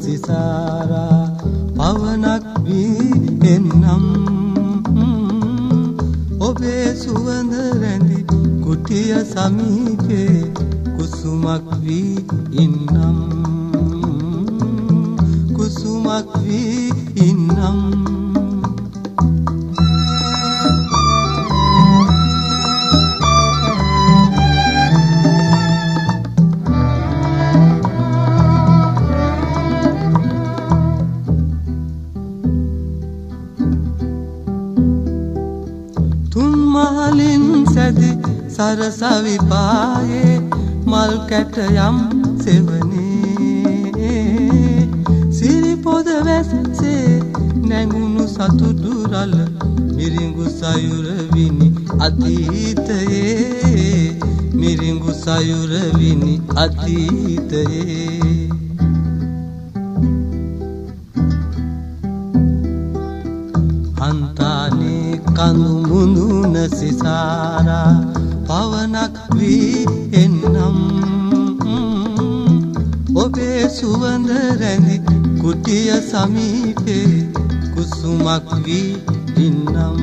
සිසාරා පවනක් වී එන්නම් ඔබේ සුවඳ රැඳි කුටිය සමීපේ කුසුමක් වී ඉන්නම් කුසුමක් වී ඉන්නම් මහලින් සැදි සරසවි පායේ මල් කැටයම් සෙවනේ සිරිපොද වැස්සේ නැඟුණු සතුටු රළ මිරිඟු සයුර විනි අතීතයේ මිරිඟු සයුර විනි අතීතයේ හන්තානේ කඳු මුඳුන සිසාරා පවනක් වී එන්නම් ඔබේ සුවඳ රැඳි කුටිය සමීපේ කුසුමක් වී ඉන්නම්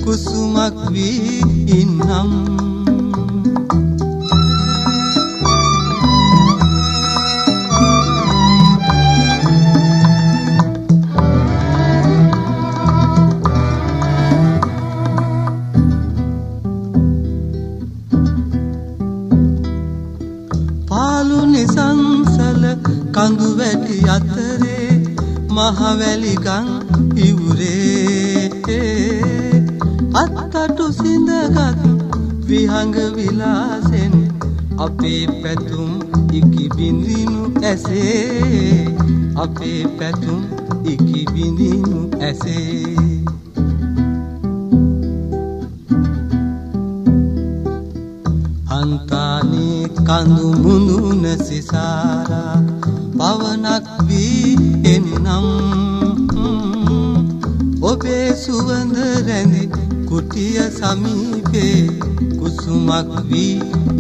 කුසුමක් වී ඉන්නම් නිසංසල කඳු වැටි අතරේ මහවැලි ගම් ඉවුරේ අත්තටු සිඳගත් විහංග විලාසෙන් අපේ පැතුම් ඉකි බිඳිනු ඇසේ අපේ පැතුම් ඉකි බිඳිනු ඇසේ හන්තානේ කඳු මුඳුන සිසාරා පවනක් වී එන්නම් ඔබේ සුවඳ රැඳි කුටිය සමීපේ කුසුමක් වී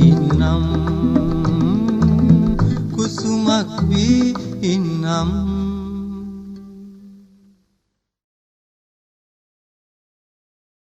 ඉන්නම් කුසුමක් වී ඉන්නම්